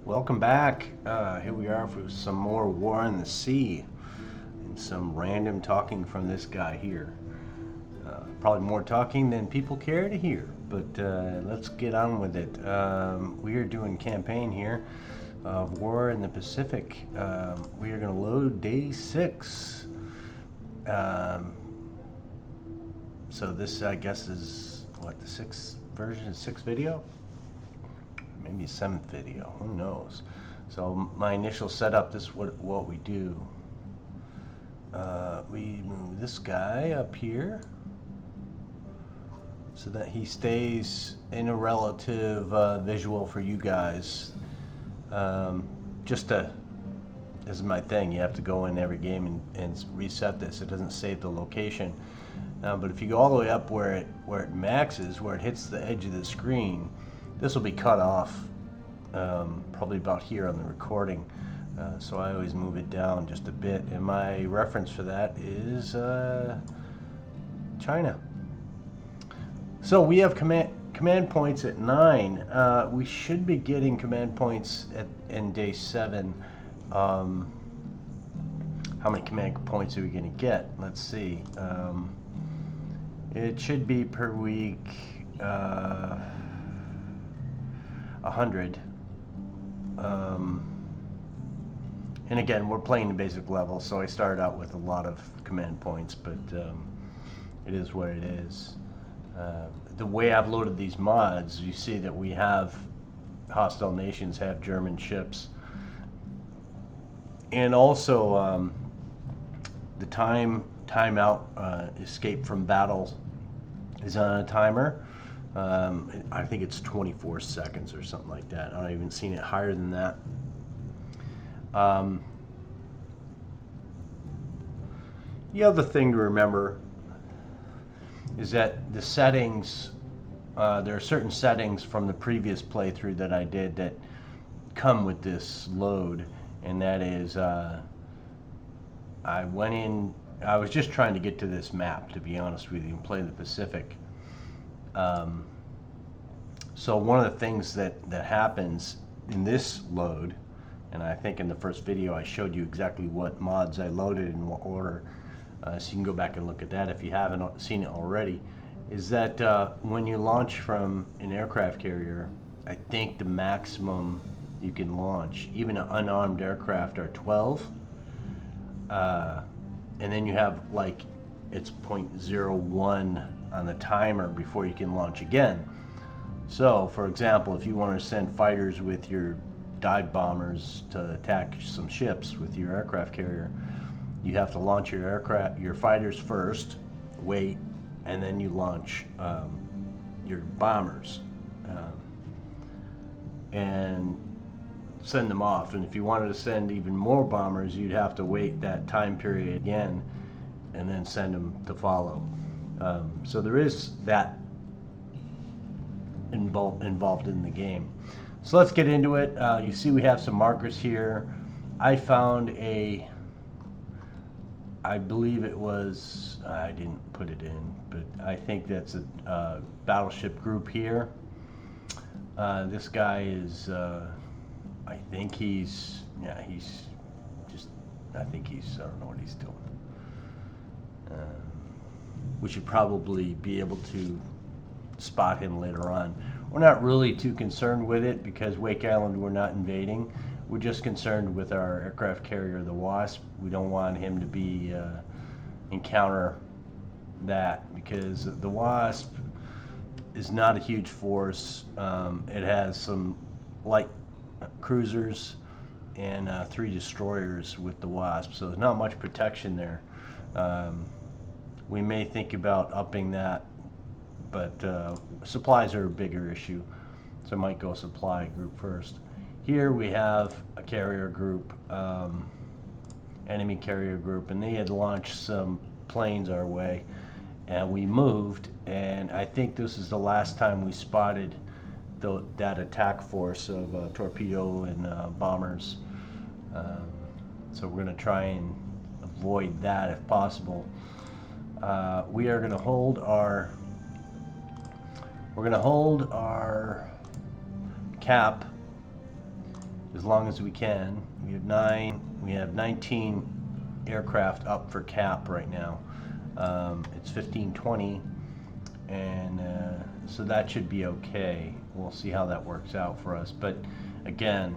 Welcome back. Here we are for some more War in the Sea and some random talking from this guy here. Probably more talking than people care to hear, but let's get on with it. We are doing campaign here of War in the Pacific. We are going to load day 6. So this, I guess, is what, the 6th version, 6th video? Maybe a 7th video, who knows. So my initial setup, this is what we do. We move this guy up here so that he stays in a relative visual for you guys. This is my thing, you have to go in every game and reset this. It doesn't save the location. But if you go all the way up where it maxes, where it hits the edge of the screen, this will be cut off probably about here on the recording. So I always move it down just a bit. And my reference for that is China. So we have command points at 9. We should be getting command points in day 7. How many command points are we going to get? Let's see. It should be per week 100. And again, we're playing the basic level, so I started out with a lot of command points, but it is what it is. The way I've loaded these mods, you see that we have hostile nations have German ships, and also the timeout escape from battle is on a timer. I think it's 24 seconds or something like that. I've even seen it higher than that. The other thing to remember is that the settings, there are certain settings from the previous playthrough that I did that come with this load, and that is I went in, I was just trying to get to this map, to be honest with you, and play the Pacific. So one of the things that happens in this load, and I think in the first video I showed you exactly what mods I loaded in what order, so you can go back and look at that if you haven't seen it already, is that when you launch from an aircraft carrier, I think the maximum you can launch, even an unarmed aircraft, are 12. And then you have, like, it's 0.01 on the timer before you can launch again. So, for example, if you want to send fighters with your dive bombers to attack some ships with your aircraft carrier, you have to launch your fighters first, wait, and then you launch your bombers and send them off. And if you wanted to send even more bombers, you'd have to wait that time period again and then send them to follow. So there is that involved in the game. So let's get into it. You see we have some markers here. I found I believe it was, I didn't put it in, but I think that's a battleship group here. This guy is, I think he's I don't know what he's doing. We should probably be able to spot him later on. We're not really too concerned with it because Wake Island we're not invading. We're just concerned with our aircraft carrier, the Wasp. We don't want him to be encounter that, because the Wasp is not a huge force. It has some light cruisers and 3 destroyers with the Wasp, so there's not much protection there. We may think about upping that, but supplies are a bigger issue, so I might go supply group first. Here we have a carrier group, enemy carrier group, and they had launched some planes our way, and we moved, and I think this is the last time we spotted that attack force of torpedo and bombers. So we're going to try and avoid that if possible. We are going to hold our cap as long as we can. We have 19 aircraft up for cap right now. It's 1520, and so that should be okay. We'll see how that works out for us. But again,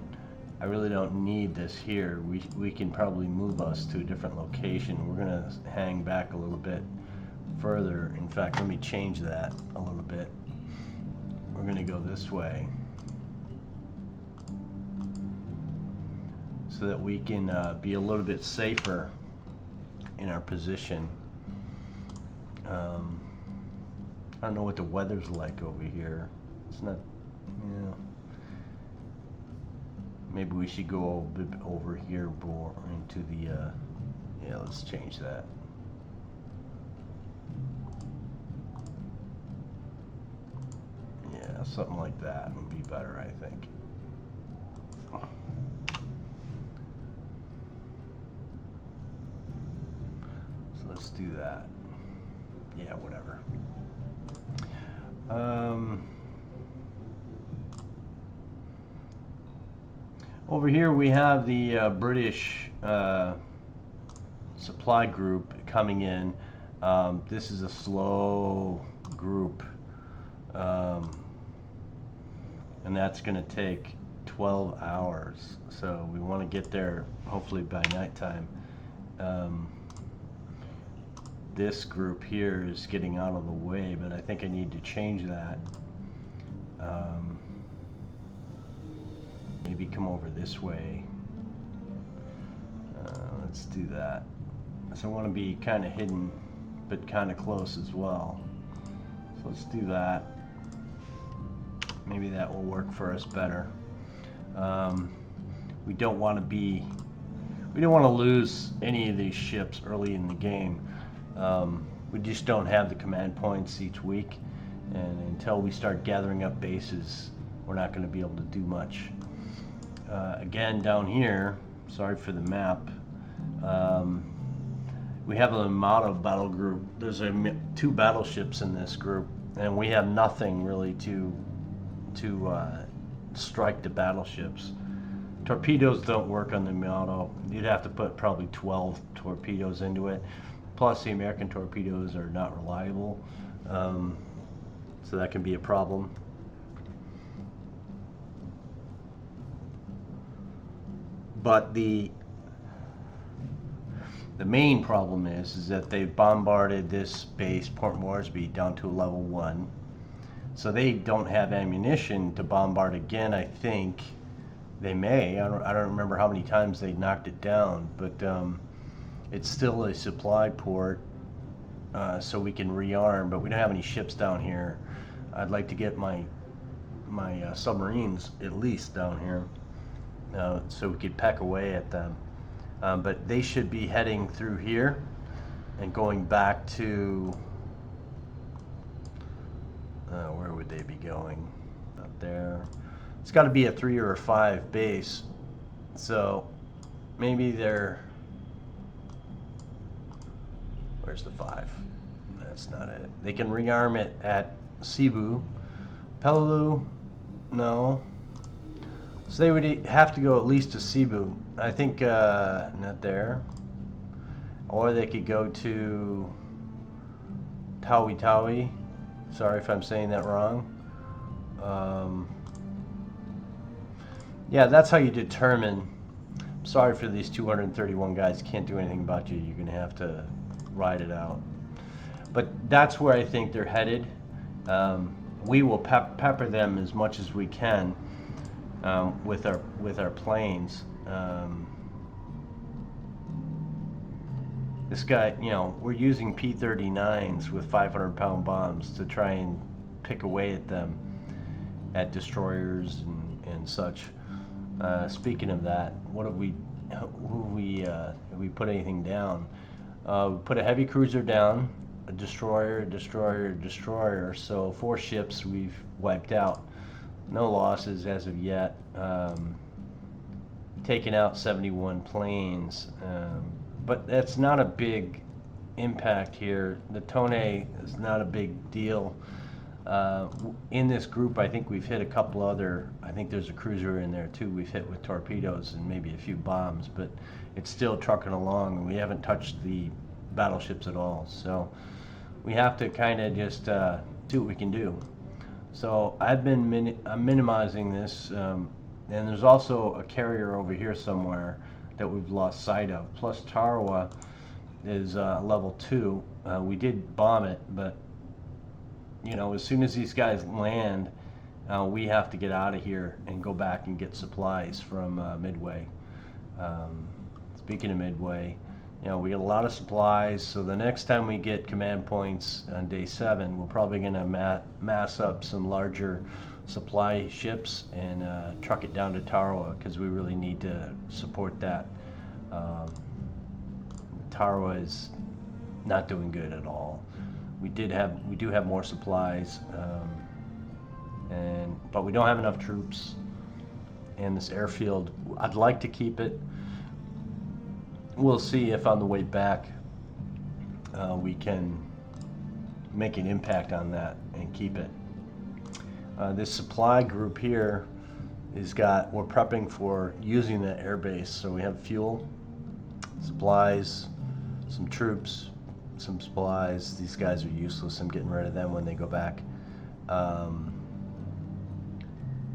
I really don't need this here. We can probably move us to a different location. We're gonna hang back a little bit further. In fact, let me change that a little bit. We're gonna go this way so that we can be a little bit safer in our position. I don't know what the weather's like over here. It's not, you know. Maybe we should go a bit over here more into the, yeah, let's change that. Yeah, something like that would be better, I think. So let's do that. Yeah, whatever. Over here we have the British supply group coming in. This is a slow group, and that's going to take 12 hours. So we want to get there hopefully by nighttime. This group here is getting out of the way, but I think I need to change that. Maybe come over this way. Let's do that. So I want to be kind of hidden, but kind of close as well. So let's do that. Maybe that will work for us better. We don't want to lose any of these ships early in the game. We just don't have the command points each week, and until we start gathering up bases, we're not going to be able to do much. Again, down here, sorry for the map, we have a Armada battle group. There's 2 battleships in this group, and we have nothing really to strike the battleships. Torpedoes don't work on the Armada. You'd have to put probably 12 torpedoes into it. Plus, the American torpedoes are not reliable, so that can be a problem. But the main problem is that they've bombarded this base, Port Moresby, down to level 1. So they don't have ammunition to bombard again. I think they may. I don't remember how many times they knocked it down, but it's still a supply port, so we can rearm. But we don't have any ships down here. I'd like to get my submarines at least down here, so we could peck away at them. But they should be heading through here and going back to, where would they be going? Up there. It's got to be a 3 or a 5 base. So maybe they're, where's the 5? That's not it. They can rearm it at Cebu. Peleliu, no. So they would have to go at least to Cebu. I think, not there. Or they could go to Tawi Tawi. Sorry if I'm saying that wrong. Yeah, that's how you determine. Sorry for these 231 guys. Can't do anything about you. You're going to have to ride it out. But that's where I think they're headed. We will pepper them as much as we can with our planes. This guy, you know, we're using P-39s with 500-pound bombs to try and pick away at them, at destroyers and such. Speaking of that, what have we put anything down? We put a heavy cruiser down, a destroyer, destroyer. So 4 ships we've wiped out. No losses as of yet. Taken out 71 planes. But that's not a big impact here. The Tone is not a big deal. In this group, I think we've hit a couple other, I think there's a cruiser in there too we've hit with torpedoes and maybe a few bombs, but it's still trucking along and we haven't touched the battleships at all. So we have to kind of just see what we can do. So I'm minimizing this, and there's also a carrier over here somewhere that we've lost sight of. Plus Tarawa is level 2. We did bomb it, but you know, as soon as these guys land, we have to get out of here and go back and get supplies from Midway. Speaking of Midway, you know, we get a lot of supplies, so the next time we get command points on day 7, we're probably going to mass up some larger supply ships and truck it down to Tarawa, because we really need to support that. Tarawa is not doing good at all. We do have more supplies, but we don't have enough troops. And this airfield, I'd like to keep it. We'll see if on the way back we can make an impact on that and keep it. This supply group here we're prepping for using the airbase. So we have fuel, supplies, some troops, some supplies. These guys are useless. I'm getting rid of them when they go back.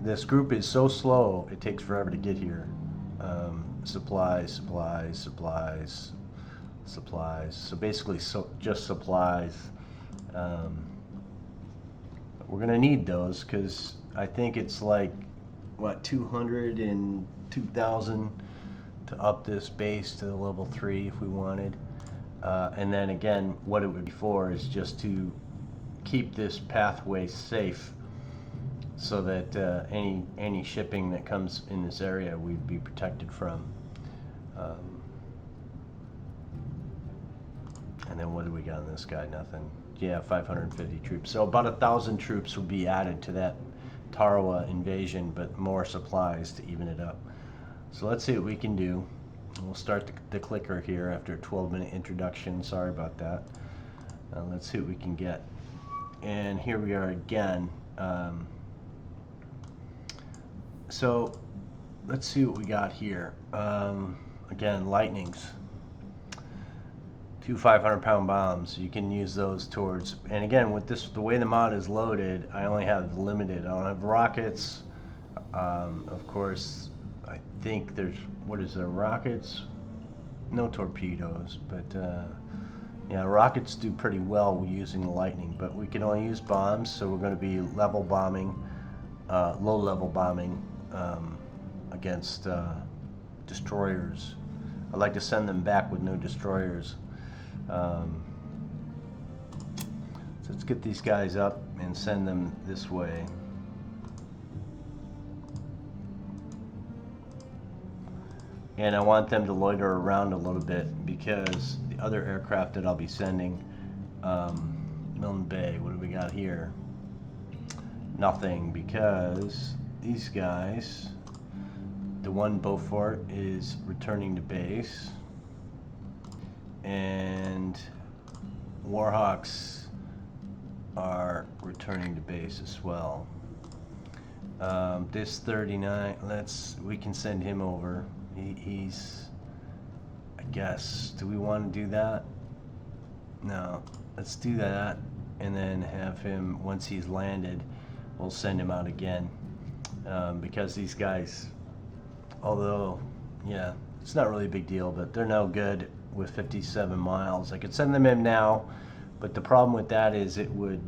This group is so slow, it takes forever to get here. Supplies. So basically, just supplies. We're gonna need those because I think it's like, what, 200 and 2,000 to up this base to the level 3 if we wanted. And then again, what it would be for is just to keep this pathway safe, so that any shipping that comes in this area we'd be protected from. And then what do we got on this guy? Nothing. Yeah, 550 troops. So about 1,000 troops would be added to that Tarawa invasion, but more supplies to even it up. So let's see what we can do. We'll start the clicker here after a 12-minute introduction. Sorry about that. Let's see what we can get. And here we are again. So let's see what we got here. Again, lightnings. 2 500-pound bombs. You can use those towards, and again, with this, the way the mod is loaded, I only have limited. I don't have rockets. Of course, I think there's, what is there, rockets? No torpedoes, but yeah, rockets do pretty well using the lightning, but we can only use bombs, so we're going to be level bombing, low-level bombing against destroyers. I'd like to send them back with no destroyers. So let's get these guys up and send them this way. And I want them to loiter around a little bit, because the other aircraft that I'll be sending, Milne Bay, what do we got here? Nothing, because these guys, the one Beaufort is returning to base, and Warhawks are returning to base as well. This 39, we can send him over. He's, I guess, do we want to do that? No, let's do that, and then have him, once he's landed, we'll send him out again. Because these guys, although, yeah, it's not really a big deal, but they're no good with 57 miles. I could send them in now, but the problem with that is it would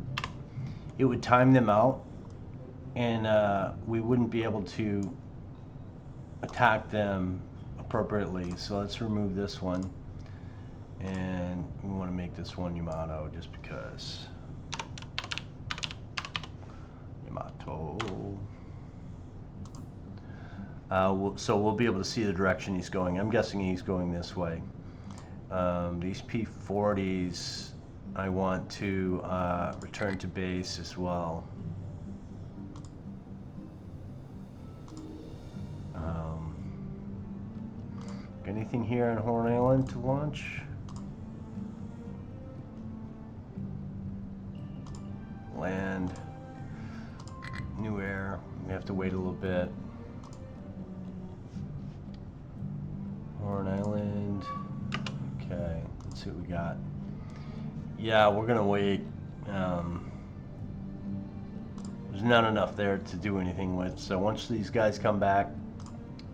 time them out, and we wouldn't be able to attack them appropriately. So let's remove this one, and we want to make this one Yamato just because. Yamato. So we'll be able to see the direction he's going. I'm guessing he's going this way. These P-40s, I want to return to base as well. Anything here on Horn Island to launch? Land. We have to wait a little bit. Horn Island. Okay, let's see what we got. Yeah, we're gonna wait. There's not enough there to do anything with. So once these guys come back,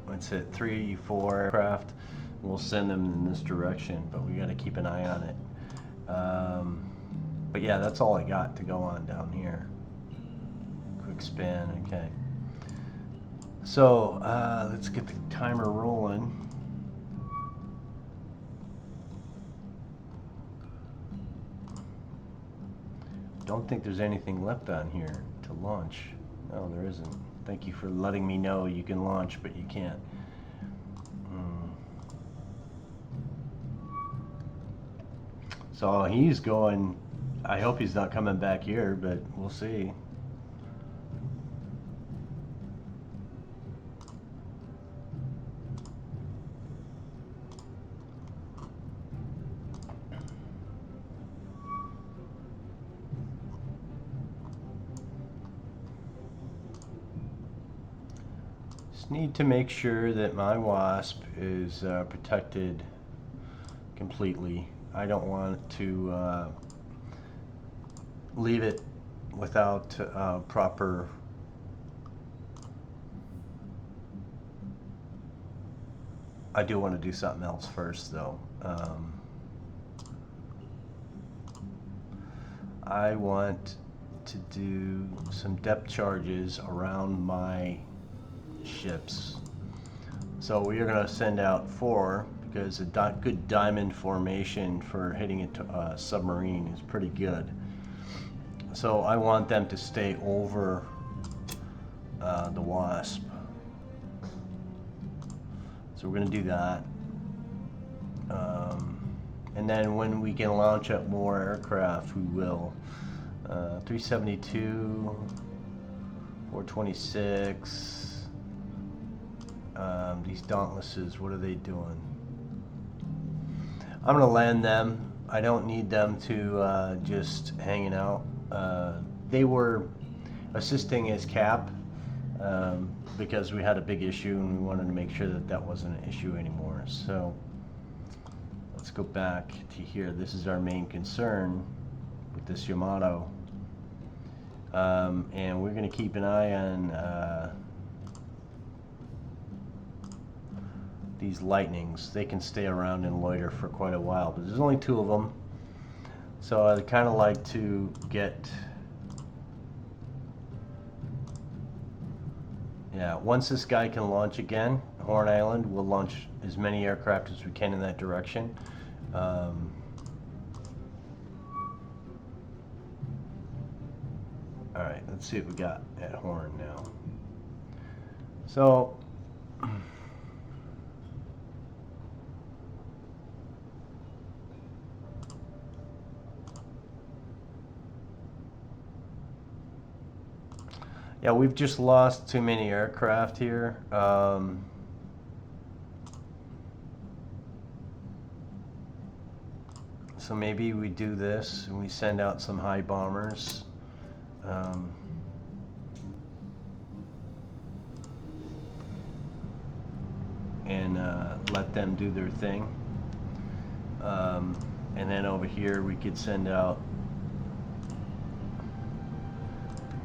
let's hit 3, 4 aircraft. We'll send them in this direction, but we got to keep an eye on it. But yeah, that's all I got to go on down here. Quick span, okay. So let's get the timer rolling. Don't think there's anything left on here to launch. No, there isn't. Thank you for letting me know you can launch, but you can't. So he's going, I hope he's not coming back here, but we'll see. Just need to make sure that my wasp is protected completely. I don't want to leave it without proper I do want to do something else first though. I want to do some depth charges around my ships. So we are going to send out 4 because a good diamond formation for hitting a submarine is pretty good. So I want them to stay over the Wasp. So we're going to do that. And then when we can launch up more aircraft, we will. 372, 426. These Dauntlesses, what are they doing? I'm going to land them. I don't need them to just hanging out. They were assisting as cap because we had a big issue and we wanted to make sure that that wasn't an issue anymore. So let's go back to here. This is our main concern with this Yamato. And we're going to keep an eye on these Lightnings. They can stay around and loiter for quite a while, but there's only 2 of them. So I'd kind of like to get, yeah, once this guy can launch again, Horn Island, we'll launch as many aircraft as we can in that direction. Alright, let's see what we got at Horn now. So, yeah, we've just lost too many aircraft here. So maybe we do this and we send out some high bombers. And let them do their thing. And then over here we could send out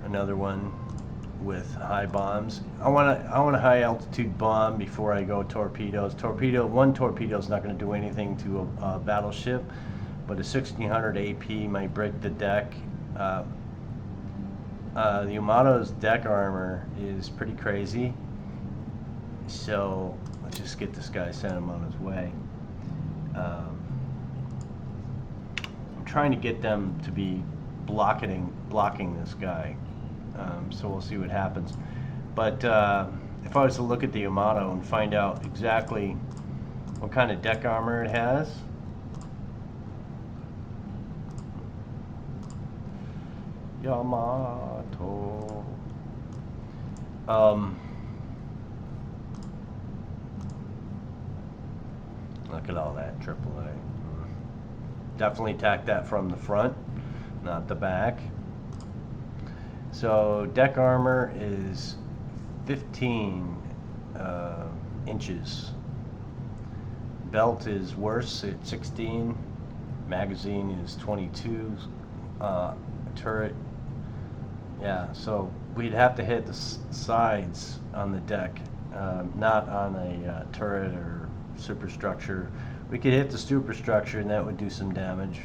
another one with high bombs. I want a high altitude bomb before I go torpedoes. One torpedo is not going to do anything to a battleship, but a 1600 AP might break the deck. The Yamato's deck armor is pretty crazy, so let's just get this guy, send him on his way. I'm trying to get them to be blocking this guy, so we'll see what happens. But if I was to look at the Yamato and find out exactly what kind of deck armor it has, Yamato. Look at all that AAA. Definitely attack that from the front, not the back. So deck armor is 15 inches. Belt is worse at 16. Magazine is 22. Turret, yeah, so we'd have to hit the sides on the deck, not on a turret or superstructure. We could hit the superstructure and that would do some damage.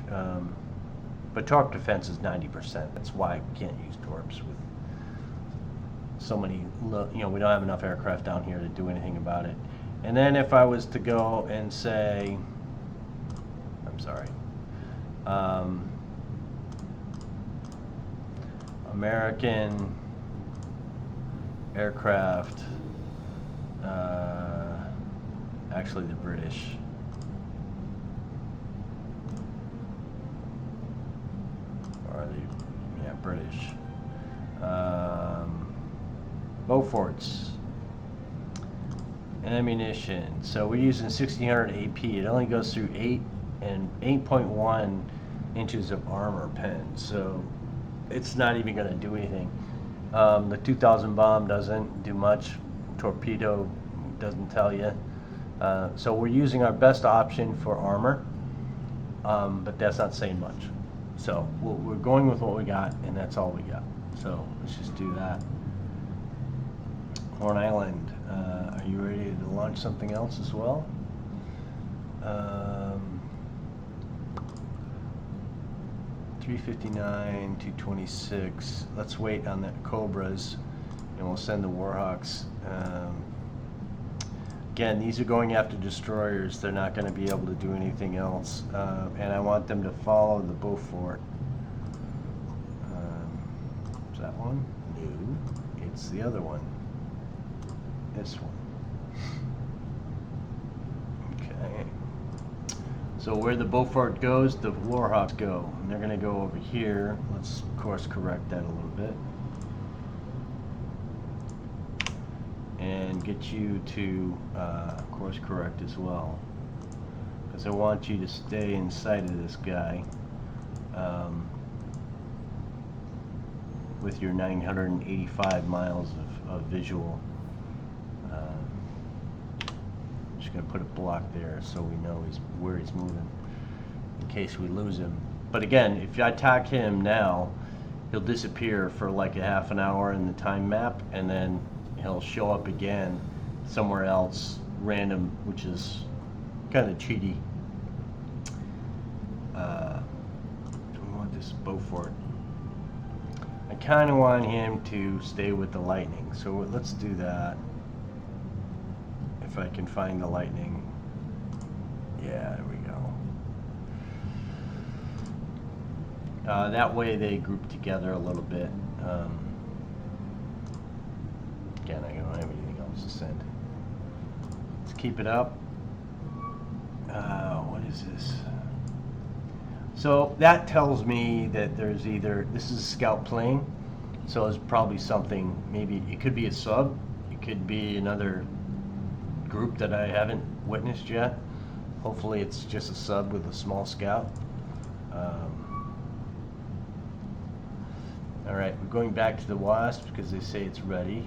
But torp defense is 90%. That's why we can't use torps with so many, we don't have enough aircraft down here to do anything about it. And then if I was to go and say, I'm sorry, American aircraft, actually the British. Or are they, yeah, British. Beauforts. Ammunition. So we're using 1600 AP. It only goes through 8 and 8.1 inches of armor pen. So it's not even going to do anything. The 2000 bomb doesn't do much. Torpedo doesn't tell you. So we're using our best option for armor, but that's not saying much. So we're going with what we got, and that's all we got. So let's just do that. Horn Island, are you ready to launch something else as well? 359, 226. Let's wait on the Cobras, and we'll send the Warhawks. Again, these are going after destroyers. They're not going to be able to do anything else, and I want them to follow the Beaufort. Is that one? No, it's the other one. This one. Okay. So where the Beaufort goes, the Warhawks go. And they're going to go over here. Let's course correct that a little bit. And get you to course correct as well. Because I want you to stay inside of this guy with your 985 miles of visual. Just going to put a block there so we know where he's moving in case we lose him. But again, if I attack him now, he'll disappear for like a half an hour in the time map, and then he'll show up again somewhere else, random, which is kind of cheaty. Do we want this Beaufort? I kind of want him to stay with the Lightning, so let's do that. If I can find the Lightning. Yeah, there we go. That way they group together a little bit. Again, I don't have anything else to send. Let's keep it up. What is this? So that tells me that there's either, this is a scout plane, so it's probably something, maybe it could be a sub, it could be another group that I haven't witnessed yet. Hopefully it's just a sub with a small scout. Alright, we're going back to the Wasp because they say it's ready.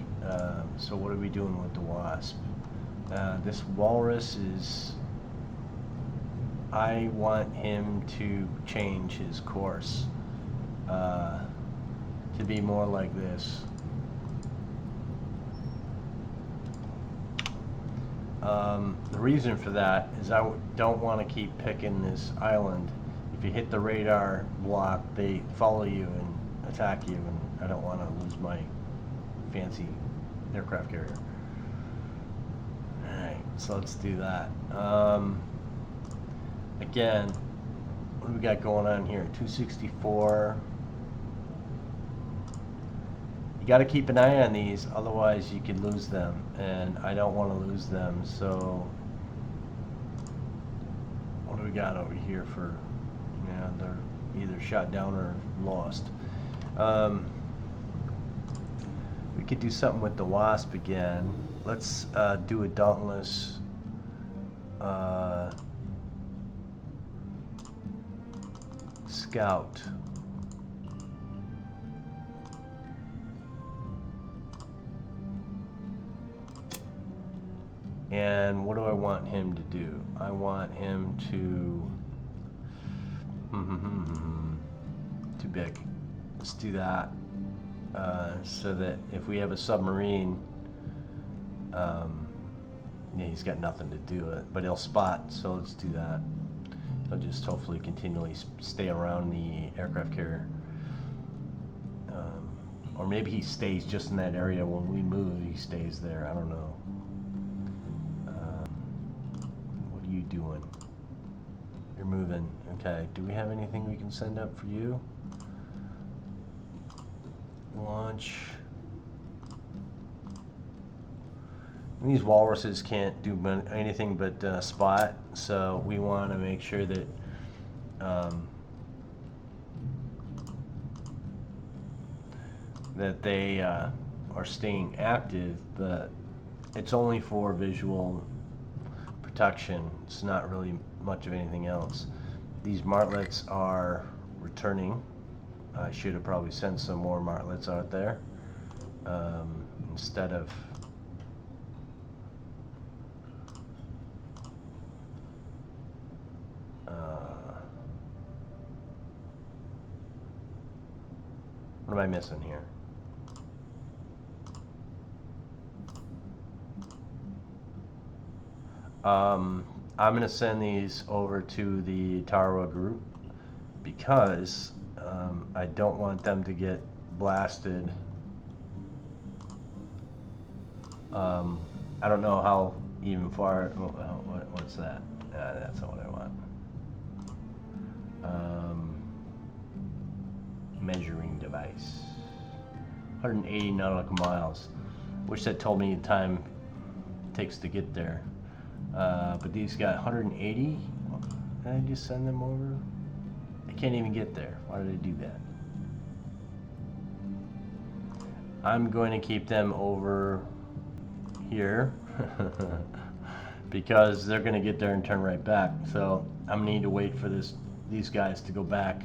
So what are we doing with the Wasp? This Walrus is, I want him to change his course to be more like this. The reason for that is I don't want to keep picking this island. If you hit the radar block, they follow you and attack you, and I don't want to lose my fancy aircraft carrier. Alright, so let's do that. Again, what do we got going on here? 264. You got to keep an eye on these, otherwise you could lose them, and I don't want to lose them. So what do we got over here for, yeah, they're either shot down or lost. We could do something with the Wasp again. Let's do a Dauntless Scout. And what do I want him to do? I want him to... Too big. Let's do that. So that if we have a submarine, yeah, he's got nothing to do it, but he'll spot, so let's do that. He'll just hopefully continually stay around the aircraft carrier. Or maybe he stays just in that area when we move, he stays there, I don't know. What are you doing? You're moving. Okay, do we have anything we can send up for you? Launch. These walruses can't do anything but spot, so we want to make sure that that they are staying active, but it's only for visual protection. It's not really much of anything else. These martlets are returning. I should have probably sent some more martlets out there instead of what am I missing here? I'm going to send these over to the Tarawa group because I don't want them to get blasted. I don't know how even far. What's that? That's not what I want. Measuring device. 180 nautical miles. Wish that told me the time it takes to get there. But these got 180. Did I just send them over? I can't even get there. Why did I do that? I'm going to keep them over here because they're going to get there and turn right back. So I'm going to need to wait for these guys to go back.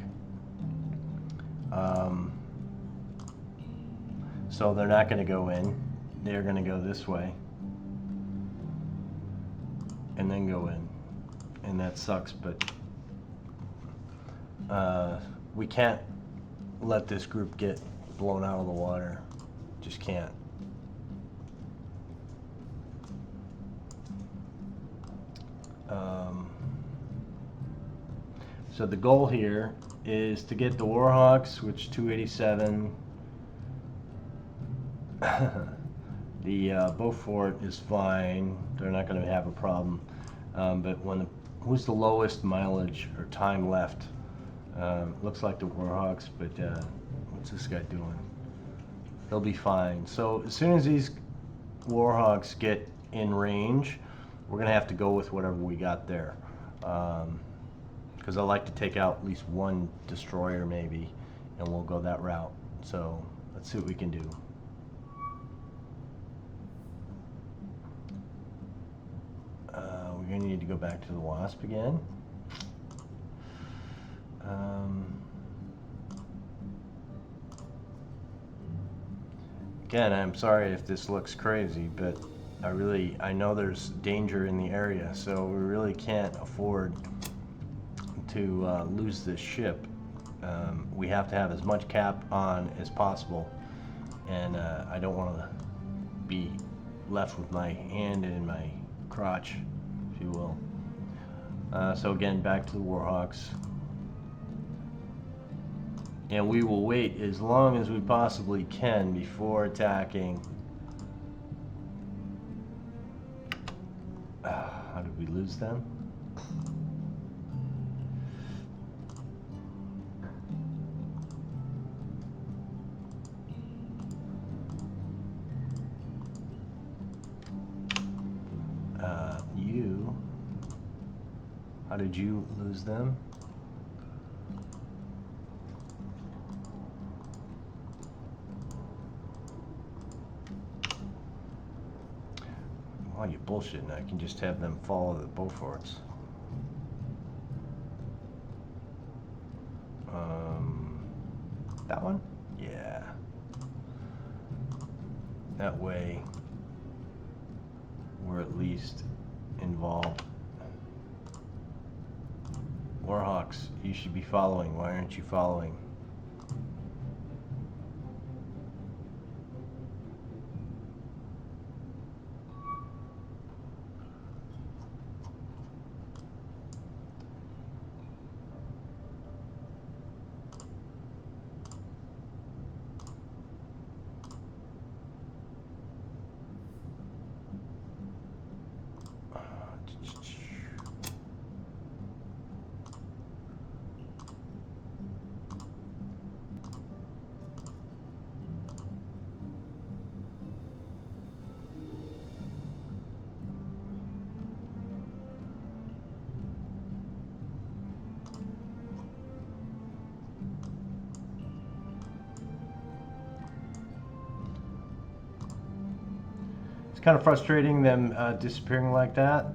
So they're not going to go in. They're going to go this way and then go in, and that sucks, but we can't let this group get blown out of the water. Just can't. So the goal here is to get the Warhawks, which 287. The Beaufort is fine. They're not going to have a problem. But who's the lowest mileage or time left? Looks like the Warhawks, but what's this guy doing? They'll be fine. So as soon as these Warhawks get in range, we're going to have to go with whatever we got there. Because I like to take out at least one destroyer maybe, and we'll go that route. So let's see what we can do. We're going to need to go back to the Wasp again. Again, I'm sorry if this looks crazy, but I know there's danger in the area, so we really can't afford to lose this ship. We have to have as much cap on as possible, and I don't want to be left with my hand in my crotch, if you will. So again, back to the Warhawks. And we will wait as long as we possibly can before attacking. How did we lose them? How did you lose them? Oh, you bullshitting. I can just have them follow the Beauforts. That one? Yeah. That way or at least involved. Warhawks, you should be following. Why aren't you following? Kind of frustrating them disappearing like that.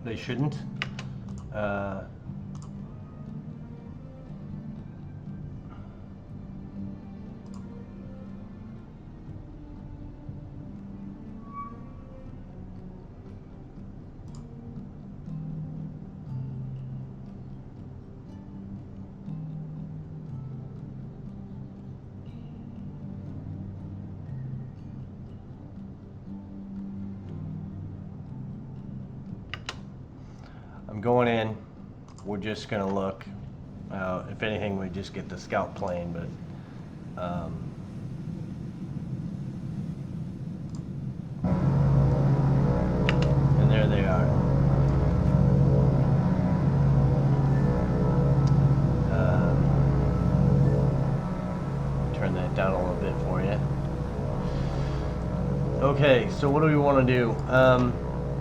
They shouldn't. I'm going in. We're just gonna look. If anything, we just get the scout plane, but and there they are. Turn that down a little bit for you. Okay, so what do we want to do?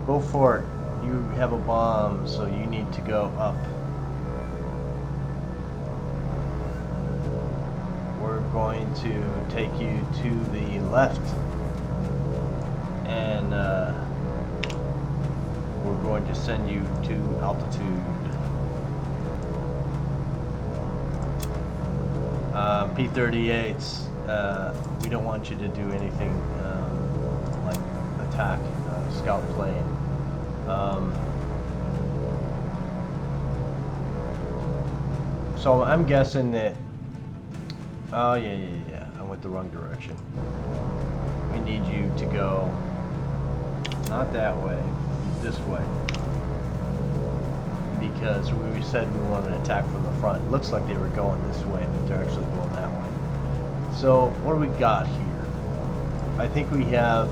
Go for it. You have a bomb, so you need to go up. We're going to take you to the left, and we're going to send you to altitude. P-38s, we don't want you to do anything like attack scout plane. So I'm guessing that, oh yeah, I went the wrong direction. We need you to go, not that way, this way. Because we said we wanted to attack from the front. It looks like they were going this way, but they're actually going that way. So what do we got here? I think we have,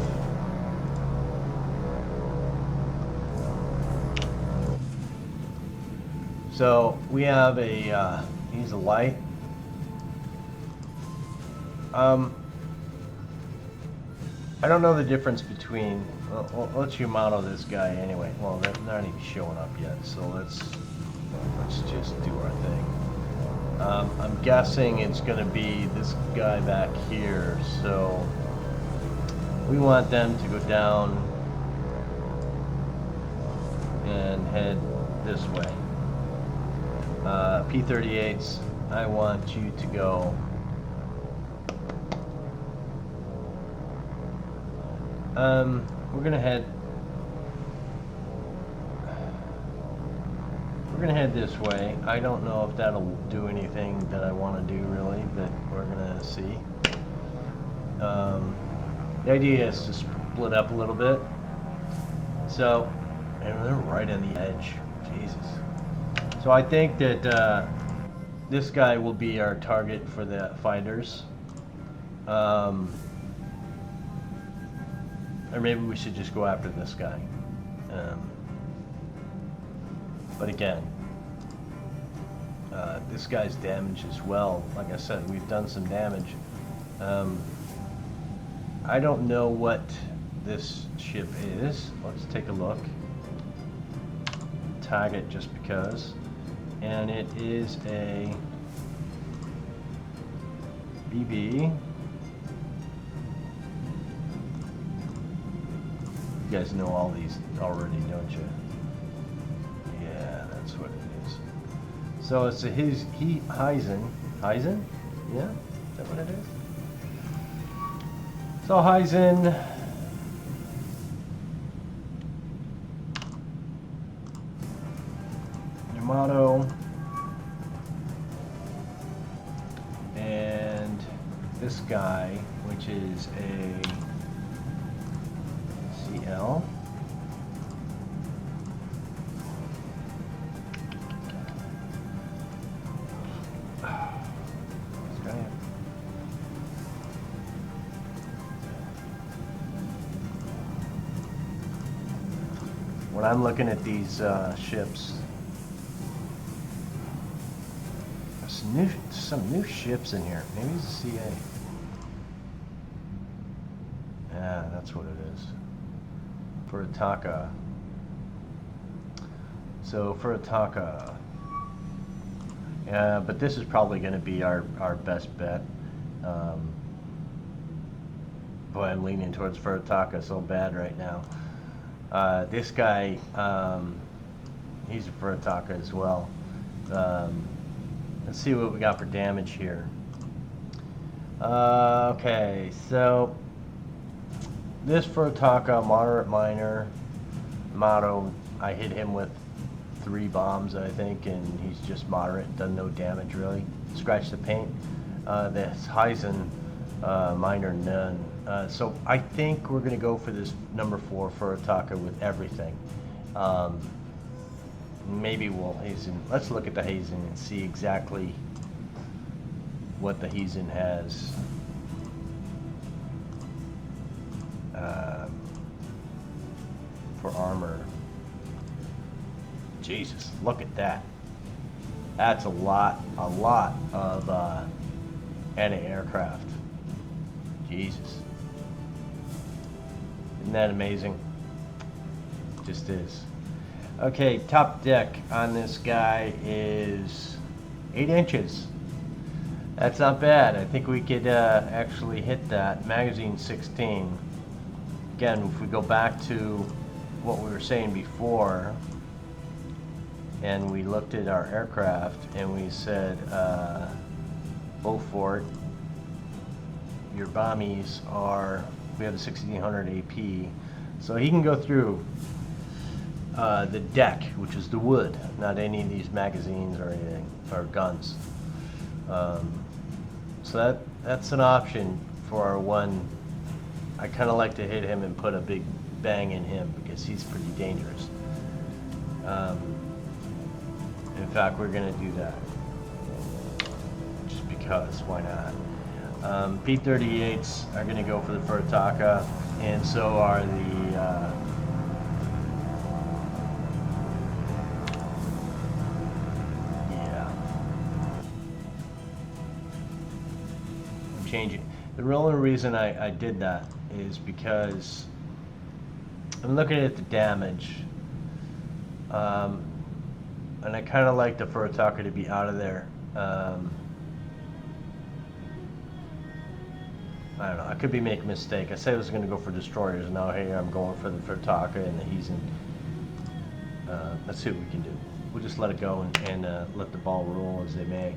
so we have a, he's a light. I don't know the difference between, let's Yamato this guy anyway. Well, they're not even showing up yet, so let's just do our thing. I'm guessing it's going to be this guy back here, so we want them to go down and head this way. P-38s, I want you to go we're gonna head this way. I don't know if that'll do anything that I want to do really, but we're gonna see. The idea is to split up a little bit. So, and they're right on the edge. Jesus. So I think that this guy will be our target for the fighters. Or maybe we should just go after this guy. But again, this guy's damage as well. Like I said, we've done some damage. I don't know what this ship is. Let's take a look. Tag it just because. And it is a BB. You guys know all these already, don't you? Yeah, that's what it is. So it's a Heisen. Heisen? Yeah? Is that what it is? So Heisen guy, which is a CL. When I'm looking at these ships, there's some new ships in here. Maybe it's a CA. Yeah, that's what it is. Furataka. So Furataka. Yeah, but this is probably going to be our best bet. Boy, I'm leaning towards Furataka so bad right now. This guy, he's a Furataka as well. Let's see what we got for damage here. Okay, so this Furataka, moderate minor, motto, I hit him with 3 bombs, I think, and he's just moderate, done no damage really. Scratch the paint. This Heisen, minor, none. So I think we're going to go for this number 4 Furataka with everything. Maybe we'll hazen. Let's look at the hazing and see exactly what the hazing has. For armor. Jesus, look at that. That's a lot of anti-aircraft. Jesus. Isn't that amazing? Just is. Okay, top deck on this guy is 8 inches. That's not bad. I think we could actually hit that. Magazine 16. Again, if we go back to what we were saying before, and we looked at our aircraft, and we said, Beaufort, your bombies are, we have a 1600 AP, so he can go through the deck, which is the wood, not any of these magazines or anything, or guns. So that's an option for our one. I kind of like to hit him and put a big bang in him because he's pretty dangerous. In fact, we're going to do that just because, why not? P-38s are going to go for the Furataka, and so are the yeah. I'm changing. The only reason I did that is because I'm looking at the damage, and I kind of like the Furataka to be out of there. I don't know. I could be making a mistake. I said I was going to go for destroyers, and now here I'm going for the Furataka and the Heisen. Let's see what we can do. We'll just let it go and let the ball roll as they may.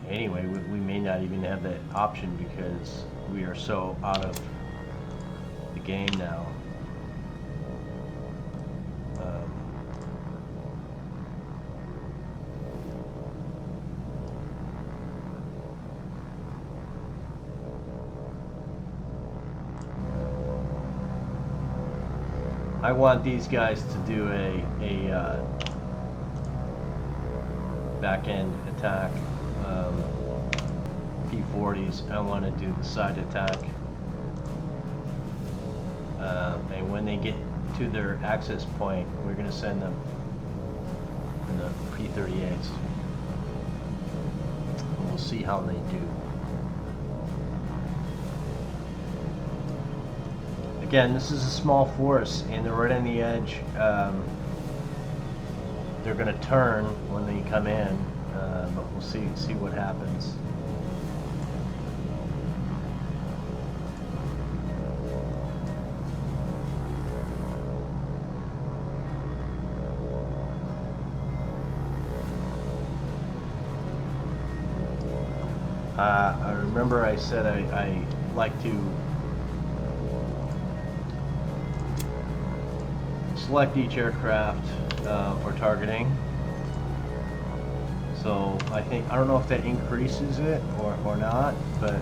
Anyway, we may not even have that option because we are so out of the game now. I want these guys to do a back-end attack. P-40s, I want to do the side attack. And when they get to their access point, we're going to send them in the P-38s. And we'll see how they do. Again, this is a small force, and they're right on the edge. They're going to turn when they come in, but we'll see what happens. I remember I said I like to select each aircraft for targeting. So I don't know if that increases it or not, but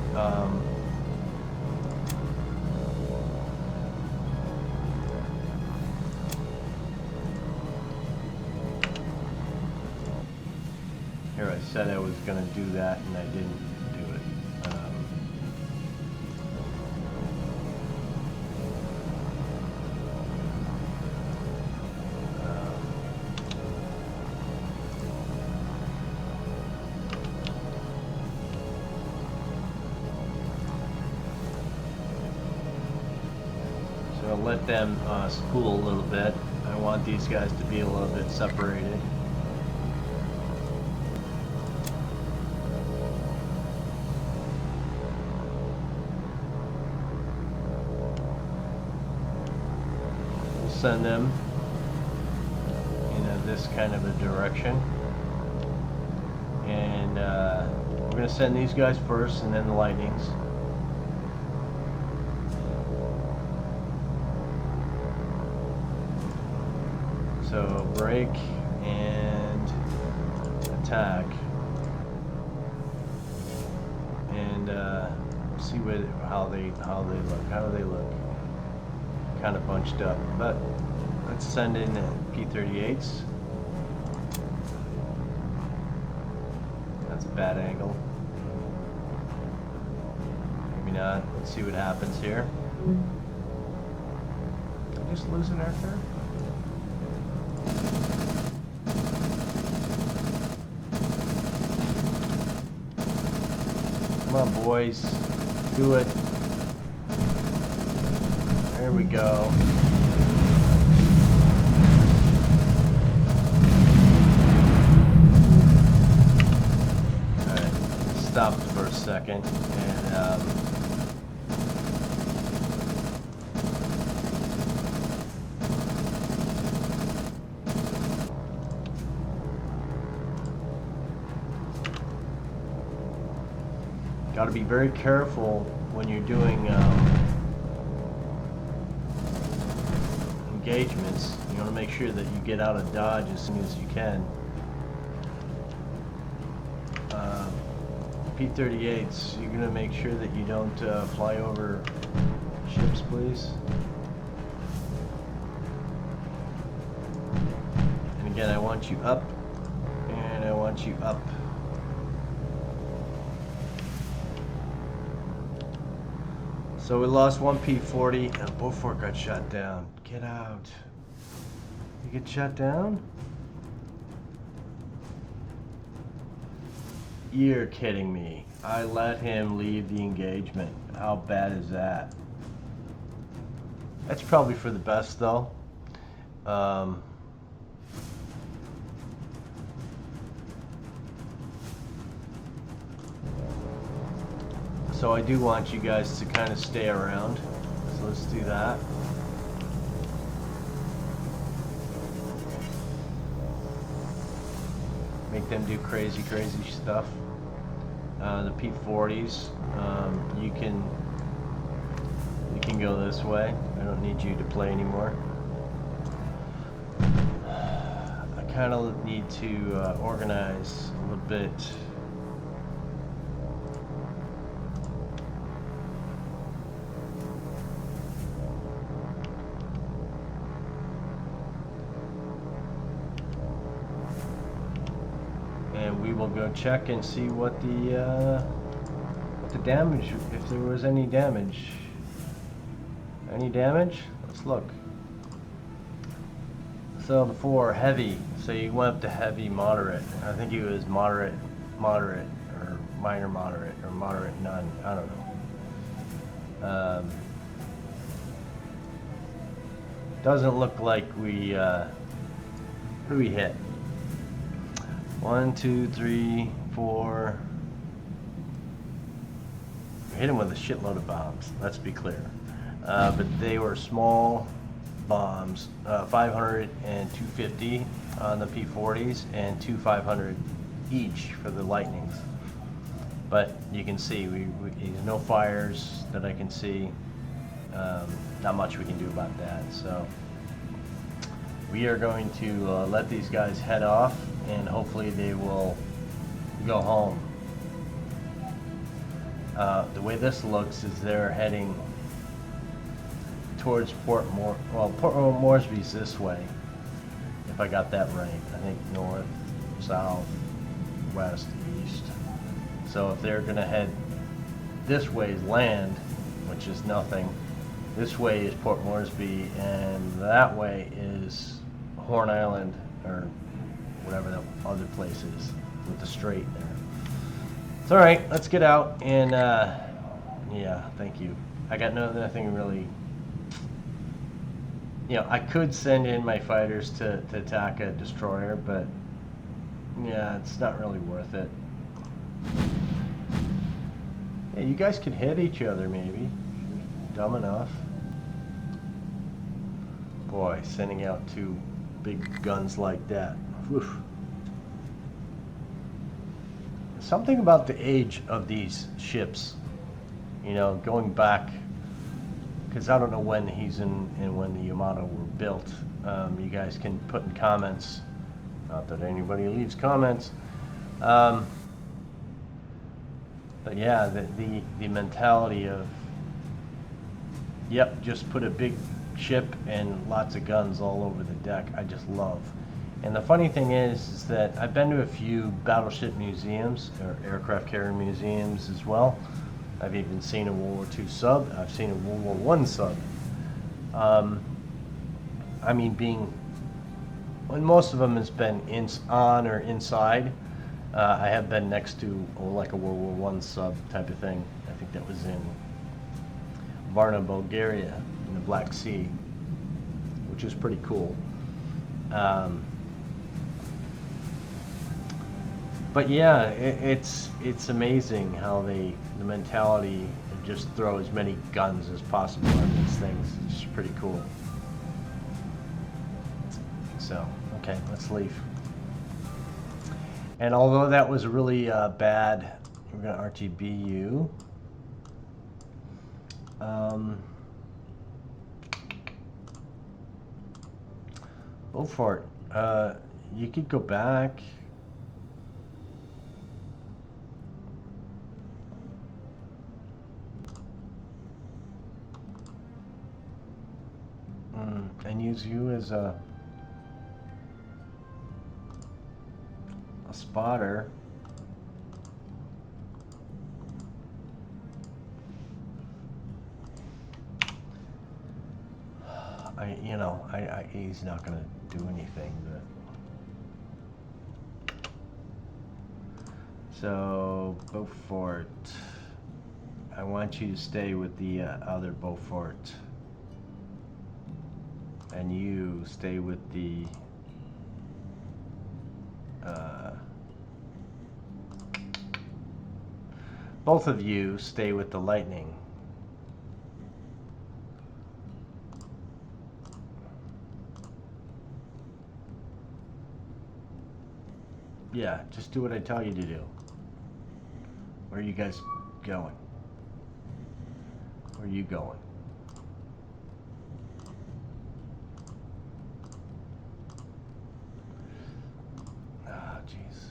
here I said I was going to do that and I didn't do it. So let them spool a little bit. I want these guys to be a little bit separated. We'll send them in this kind of a direction. And we're going to send these guys first and then the lightnings. So break and attack, and see how they look. How do they look? Kind of bunched up. But let's send in P-38s. That's a bad angle. Maybe not. Let's see what happens here. Did I just lose an aircraft? Come on, boys. Do it. There we go. Alright, stopped for a second, and got to be very careful when you're doing engagements. You want to make sure that you get out of dodge as soon as you can. P-38s, you're going to make sure that you don't fly over ships, please. And again, I want you up, and I want you up. So we lost one P-40, and Beaufort got shot down. Get out. You get shot down? You're kidding me. I let him leave the engagement. How bad is that? That's probably for the best, though. So I do want you guys to kind of stay around. So let's do that. Make them do crazy stuff. The P-40s, you can go this way. I don't need you to play anymore. I kind of need to organize a little bit. We will go check and see what the damage, if there was any damage. Any damage? Let's look. So before heavy, so you went up to heavy, moderate. I think it was moderate, or minor moderate, or moderate none. I don't know. Doesn't look like we who we hit. 1, 2, 3, 4. We hit him with a shitload of bombs, let's be clear. But they were small bombs, 500 and 250 on the P-40s, and 500 each for the Lightnings. But you can see, there's no fires that I can see. Not much we can do about that. So we are going to let these guys head off, and hopefully they will go home. The way this looks is they're heading towards Port Moresby's this way, if I got that right. I think north, south, west, east. So if they're gonna head this way is land, which is nothing. This way is Port Moresby, and that way is Horn Island, or whatever the other place is with the strait there. It's all right. Let's get out and yeah, thank you. I got nothing really. You know, I could send in my fighters to attack a destroyer, but yeah, it's not really worth it. Yeah, you guys could hit each other maybe. Dumb enough. Boy, sending out two big guns like that. Oof. Something about the age of these ships, you know, going back, because I don't know when he's in and when the Yamato were built. You guys can put in comments. Not that anybody leaves comments. But yeah, the mentality of, yep, just put a big ship and lots of guns all over the deck, I just love. And the funny thing is that I've been to a few battleship museums, or aircraft carrier museums as well. I've even seen a World War II sub. I've seen a World War I sub. I mean, when most of them has been on or inside. I have been next to like a World War I sub type of thing. I think that was in Varna, Bulgaria, in the Black Sea, which is pretty cool. But yeah, it's amazing how the mentality of just throw as many guns as possible on these things. It's pretty cool. So, okay, let's leave. And although that was really bad, we're going to RTB you. Go for it. You could go back. And use you as a spotter. He's not going to do anything, but so Beaufort. I want you to stay with the other Beaufort, and you stay with the both of you stay with the Lightning. Yeah, just do what I tell you to do. Where are you guys going? Where are you going? Ah, jeez.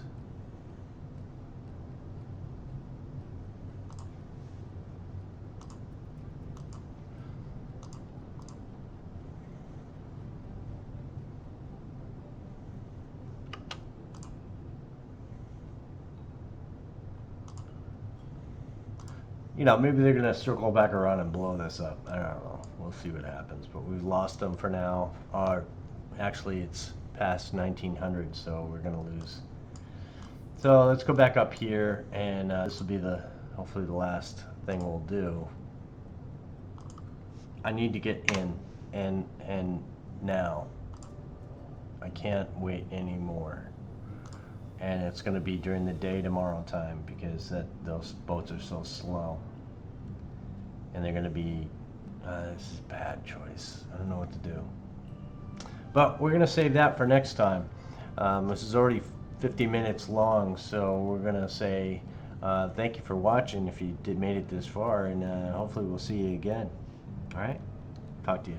You know, maybe they're going to circle back around and blow this up. I don't know. We'll see what happens. But we've lost them for now. Actually, it's past 1900, so we're going to lose. So let's go back up here, and this will be hopefully the last thing we'll do. I need to get in, and now. I can't wait anymore. And it's going to be during the day tomorrow time, because those boats are so slow. And they're going to be, this is a bad choice. I don't know what to do. But we're going to save that for next time. This is already 50 minutes long, so we're going to say thank you for watching if you made it this far, and hopefully we'll see you again. All right? Talk to you.